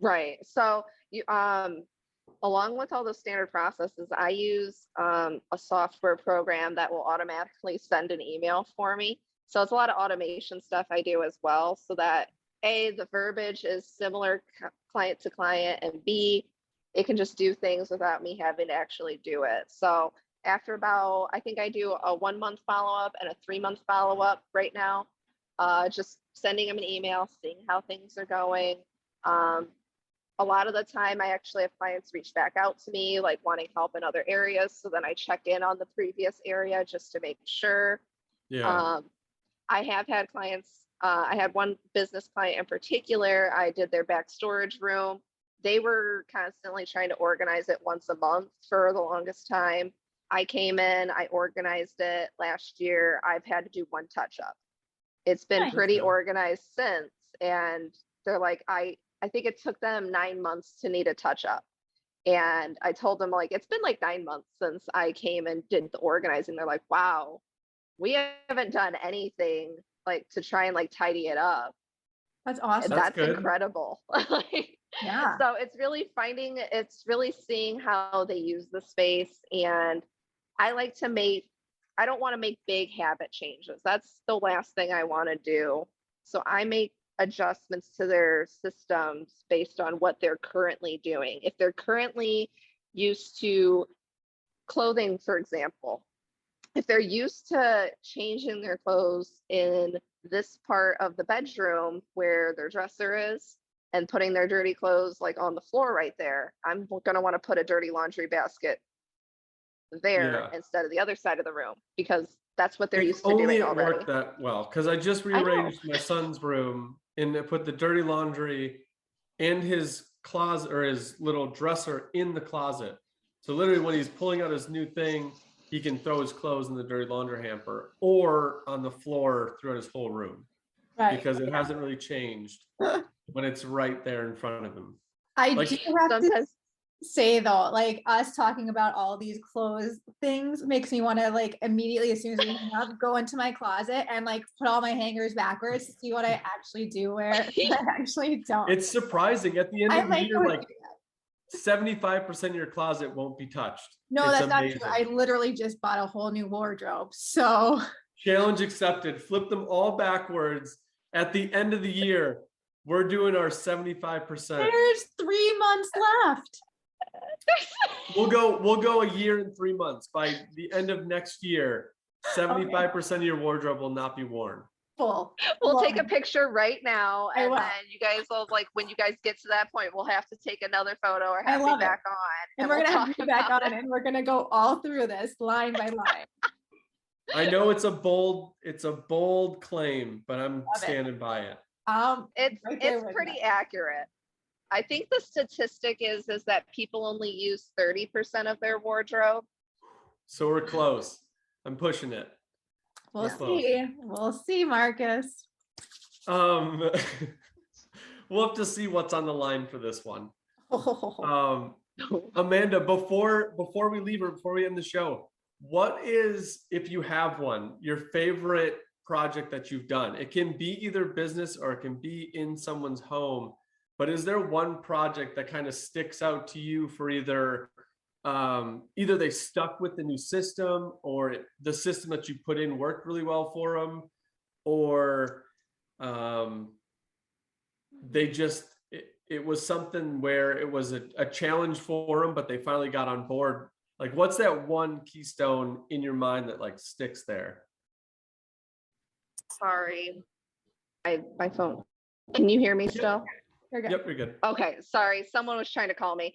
right. So you, along with all the standard processes, I use a software program that will automatically send an email for me. So it's a lot of automation stuff I do as well, so that A, the verbiage is similar client to client, and B, it can just do things without me having to actually do it. So after about, I think I do a 1 month follow-up and a 3 month follow-up right now, just sending them an email, seeing how things are going. A lot of the time, I actually have clients reach back out to me, like wanting help in other areas. So then I check in on the previous area just to make sure. Yeah. I have had clients, I had one business client in particular, I did their back storage room. They were constantly trying to organize it once a month for the longest time. I came in, I organized it last year. I've had to do one touch up. It's been Nice. pretty Okay. organized since. And they're like, I think it took them 9 months to need a touch up. And I told them, like, it's been like 9 months since I came and did the organizing. They're like, wow, we haven't done anything like to try and like tidy it up. That's awesome. That's That's good. incredible. Like, Yeah. so it's really seeing how they use the space. And I like to I don't want to make big habit changes. That's the last thing I want to do. So I make adjustments to their systems based on what they're currently doing. If they're currently used to clothing, for example, if they're used to changing their clothes in this part of the bedroom where their dresser is and putting their dirty clothes like on the floor right there, I'm going to want to put a dirty laundry basket there Yeah. instead of the other side of the room, because that's what they're If used to only doing it already. worked that well, because I just I know. rearranged my son's room and I put the dirty laundry and his closet or his little dresser in the closet. So literally when he's pulling out his new thing, he can throw his clothes in the dirty laundry hamper or on the floor throughout his whole room Right. because it hasn't really changed when it's right there in front of him. I Like- do have to Sometimes say though, like us talking about all these clothes things makes me want to like immediately, as soon as we hang up, go into my closet and like put all my hangers backwards to see what I actually do wear. I actually don't. It's surprising at the end I of the might year, go like 75% of your closet won't be touched. No, It's that's amazing. not true. I literally just bought a whole new wardrobe. So Challenge accepted. Flip them all backwards. At the end of the year, we're doing our 75%. there's 3 months left. We'll go a year and 3 months. By the end of next year, 75% of your wardrobe will not be worn. full. We'll take a Love it. picture right now, I and will. then you guys will, like, when you guys get to that point, we'll have to take another photo or I have me love it. back on, And we're we'll gonna have talk you back about on, it. and we're gonna go all through this line by line. I know it's a bold claim, but I'm Love it. standing by it. It's right there it's with pretty you. accurate. I think the statistic is that people only use 30% of their wardrobe. So we're close. I'm pushing it. We'll We're close. see. We'll see, Marcus. We'll have to see what's on the line for this one. Amanda, before we leave or before we end the show, what is, if you have one, your favorite project that you've done? It can be either business or it can be in someone's home, but is there one project that kind of sticks out to you for either they stuck with the new system, or the system that you put in worked really well for them, or they just, it was something where it was a challenge for them, but they finally got on board? Like, what's that one keystone in your mind that like sticks there? Sorry, my phone. Can you hear me still? You're good. Yep, you're good. Okay, sorry, someone was trying to call me.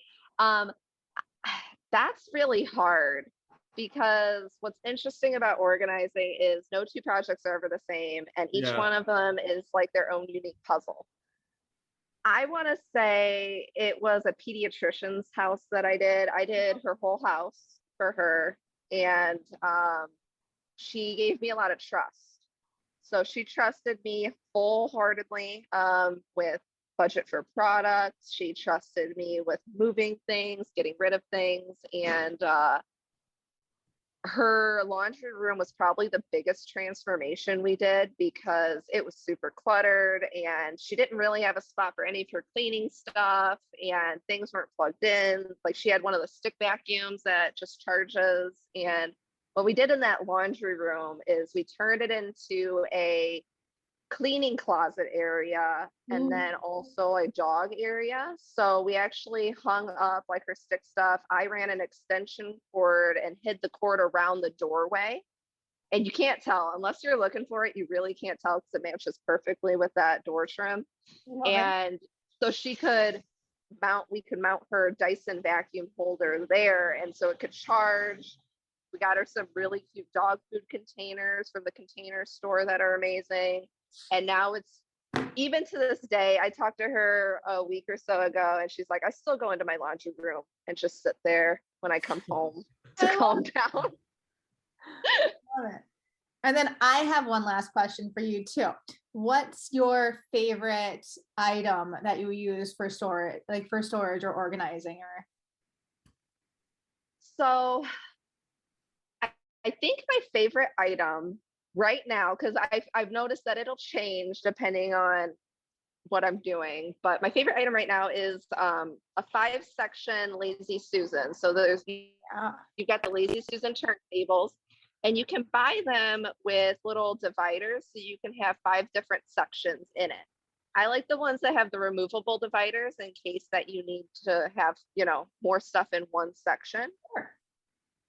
That's really hard, because what's interesting about organizing is no two projects are ever the same, and each Yeah. one of them is like their own unique puzzle. I want to say it was a pediatrician's house that I did. I did her whole house for her, and she gave me a lot of trust. So she trusted me wholeheartedly with budget for products. She trusted me with moving things, getting rid of things, and her laundry room was probably the biggest transformation we did, because it was super cluttered and she didn't really have a spot for any of her cleaning stuff, and things weren't plugged in. Like, she had one of the stick vacuums that just charges. And what we did in that laundry room is we turned it into a cleaning closet area, and then also a dog area. So we actually hung up like her stick stuff. I ran an extension cord and hid the cord around the doorway, and you can't tell unless you're looking for it. You really can't tell, because it matches perfectly with that door trim. And so we could mount her Dyson vacuum holder there, and so it could charge. We got her some really cute dog food containers from the Container Store that are amazing. And now it's, even to this day, I talked to her a week or so ago, and she's like, I still go into my laundry room and just sit there when I come home to calm down. Love it. And then I have one last question for you too. What's your favorite item that you use for storage, like for storage or organizing? Or So I think my favorite item right now, because I've noticed that it'll change depending on what I'm doing, but my favorite item right now is a 5-section Lazy Susan. So you've got the Lazy Susan turntables, and you can buy them with little dividers, so you can have 5 different sections in it. I like the ones that have the removable dividers in case that you need to have, more stuff in one section. Sure.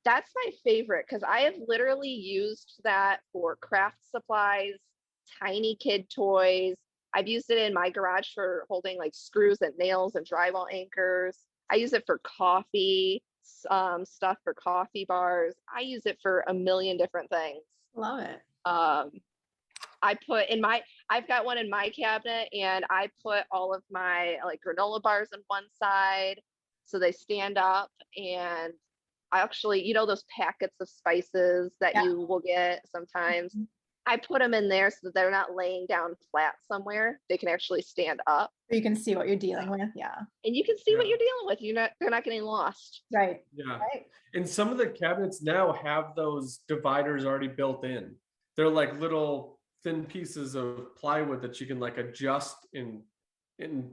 That's my favorite, because I have literally used that for craft supplies, tiny kid toys. I've used it in my garage for holding like screws and nails and drywall anchors. I use it for coffee, stuff for coffee bars. I use it for a million different things. Love it. I've got one in my cabinet, and I put all of my like granola bars on one side so they stand up. And I actually, those packets of spices that you will get sometimes, I put them in there so that they're not laying down flat somewhere. They can actually stand up. So you can see what you're dealing with. Yeah. And you can see what you're dealing with. They're not getting lost. Right. Yeah. Right. And some of the cabinets now have those dividers already built in. They're like little thin pieces of plywood that you can like adjust and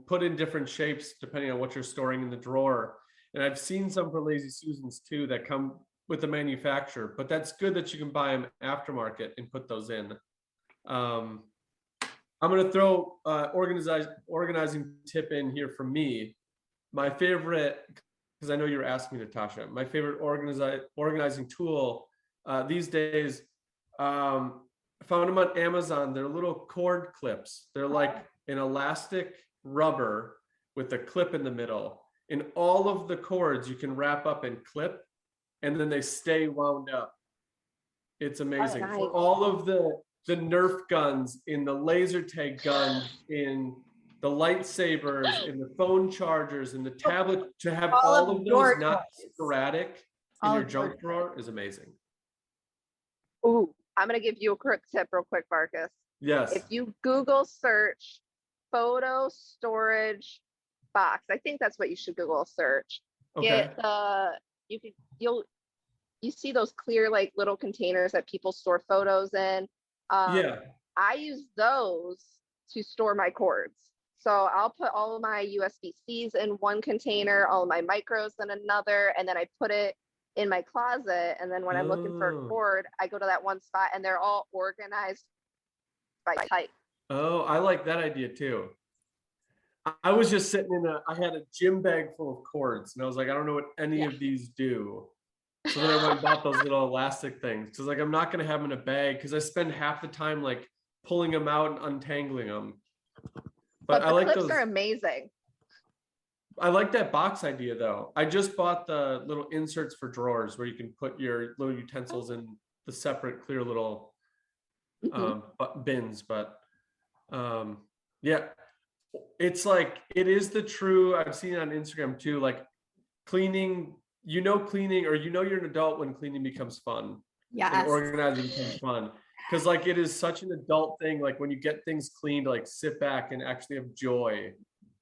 put in different shapes depending on what you're storing in the drawer. And I've seen some for Lazy Susans too that come with the manufacturer, but that's good that you can buy them aftermarket and put those in. I'm going to throw organizing tip in here for me. My favorite, because I know you were asking me, Natasha, my favorite organizing tool these days, I found them on Amazon. They're little cord clips. They're like an elastic rubber with a clip in the middle. And all of the cords you can wrap up and clip, and then they stay wound up. It's amazing. nice. For all of the Nerf guns, in the laser tag guns, in the lightsabers, in the phone chargers, in the tablet, to have all of those not sporadic in your junk drawer is amazing. Ooh, I'm gonna give you a quick tip real quick, Marcus. Yes. If you Google search photo storage box, I think that's what you should Google search. Okay. Get the, you see those clear like little containers that people store photos in. Yeah. I use those to store my cords. So I'll put all of my USB-Cs in one container, all of my micros in another, and then I put it in my closet. And then when I'm looking for a cord, I go to that one spot and they're all organized by type. Oh, I like that idea too. I was just sitting I had a gym bag full of cords, and I was like, I don't know what any of these do. So then I went and bought those little elastic things, because like I'm not going to have them in a bag, because I spend half the time like pulling them out and untangling them. But the I like clips those. are amazing. I like that box idea though. I just bought the little inserts for drawers where you can put your little utensils in the separate clear little bins. But yeah, it's like, it is the true, I've seen it on Instagram too, like cleaning, cleaning, or you're an adult when cleaning becomes fun. Yes. And organizing becomes fun. Because like it is such an adult thing, like when you get things cleaned, like sit back and actually have joy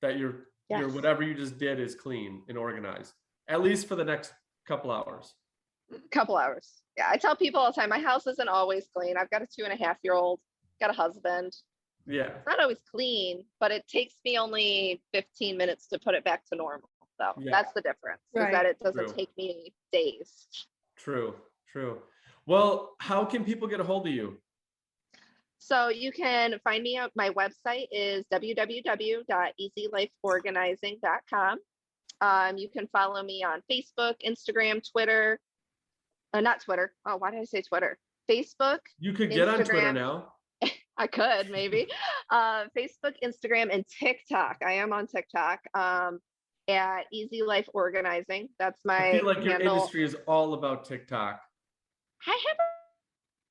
that your whatever you just did is clean and organized, at least for the next couple hours. Yeah, I tell people all the time, my house isn't always clean. I've got a 2.5-year-old, got a husband. Yeah. It's not always clean, but it takes me only 15 minutes to put it back to normal. So that's the difference, is that it doesn't take me days. True. Well, how can people get a hold of you? So you can find me at my website is www.easylifeorganizing.com. You can follow me on Facebook, Instagram, Twitter. Not Twitter. Oh, why did I say Twitter? Facebook. You could get on Twitter now. I could maybe. Facebook, Instagram, and TikTok. I am on TikTok at Easy Life Organizing. That's my I feel like your handle. industry is all about TikTok. I haven't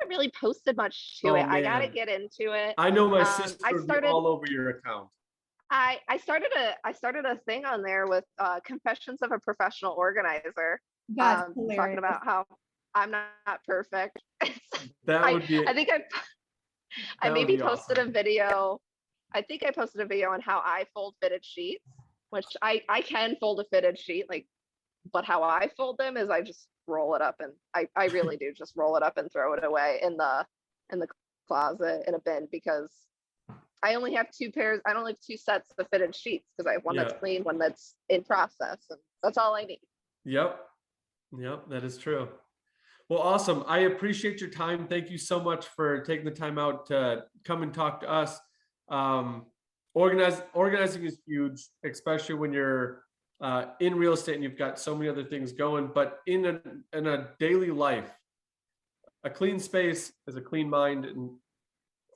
really posted much to it. Man. I gotta get into it. I know my sister would be all over your account. I started a thing on there with Confessions of a Professional Organizer. Talking about how I'm not perfect. That would be. I think I maybe posted a video. I think I posted a video on how I fold fitted sheets, which I can fold a fitted sheet, but how I fold them is I just roll it up, and I really do just roll it up and throw it away in the closet in a bin, because I only have two sets of fitted sheets, because I have one that's clean, one that's in process, and that's all I need. Yep, that is true. Well, awesome. I appreciate your time. Thank you so much for taking the time out to come and talk to us. Organizing is huge, especially when you're in real estate and you've got so many other things going. But in a daily life, a clean space is a clean mind, and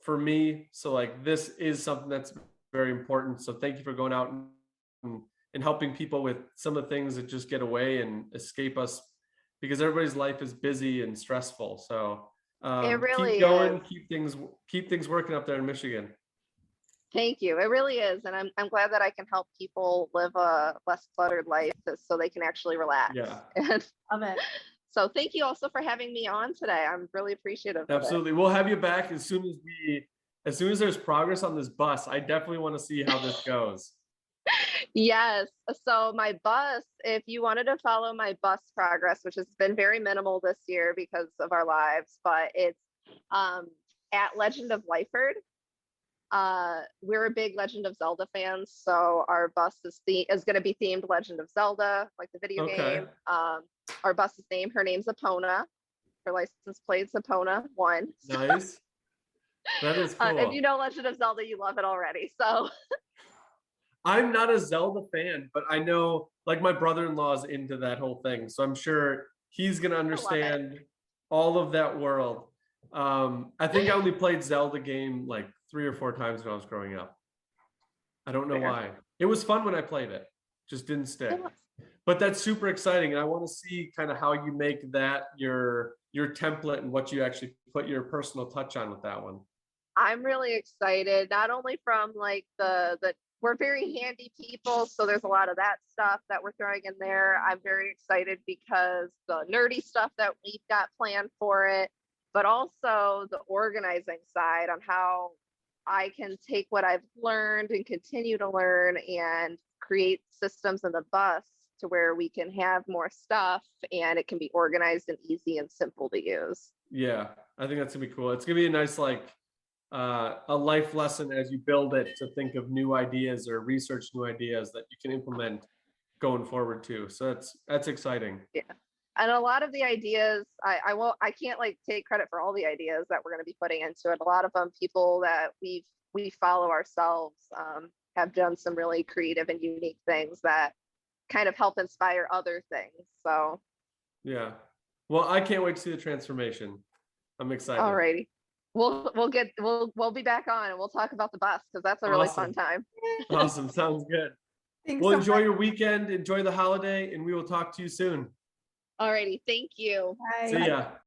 for me, so like this is something that's very important. So thank you for going out and helping people with some of the things that just get away and escape us, because everybody's life is busy and stressful. So it really keep going, is. keep things working up there in Michigan. Thank you. It really is. And I'm glad that I can help people live a less cluttered life so they can actually relax. Yeah. Love it. So thank you also for having me on today. I'm really appreciative. Absolutely. We'll have you back as soon as there's progress on this bus. I definitely want to see how this goes. Yes. So my bus, if you wanted to follow my bus progress, which has been very minimal this year because of our lives, but it's at Legend of Liford. We're a big Legend of Zelda fans, so our bus is going to be themed Legend of Zelda, like the video game. Our bus's name, her name's Epona. Her license plate's Epona 1. Nice. That is cool. If you know Legend of Zelda, you love it already. So I'm not a Zelda fan, but I know like my brother-in-law is into that whole thing. So I'm sure he's going to understand all of that world. I think I only played Zelda game like 3 or 4 times when I was growing up. I don't know Fair. why. It was fun when I played it, just didn't stick. Yeah. But that's super exciting, and I want to see kind of how you make that your template and what you actually put your personal touch on with that one. I'm really excited, not only from like the we're very handy people, so there's a lot of that stuff that we're throwing in there. I'm very excited because the nerdy stuff that we've got planned for it, but also the organizing side on how I can take what I've learned and continue to learn and create systems in the bus to where we can have more stuff and it can be organized and easy and simple to use. Yeah, I think that's gonna be cool. It's gonna be a nice like a life lesson as you build it to think of new ideas or research new ideas that you can implement going forward too. So that's exciting. Yeah. And a lot of the ideas, I can't like take credit for all the ideas that we're going to be putting into it. A lot of them, people that we follow ourselves have done some really creative and unique things that kind of help inspire other things. So Yeah. Well, I can't wait to see the transformation. I'm excited. alrighty. We'll be back on and we'll talk about the bus because that's a really fun time. Awesome. Sounds good. Thanks Well, so enjoy much. your weekend, enjoy the holiday, and we will talk to you soon. Alrighty, thank you. Bye. See ya.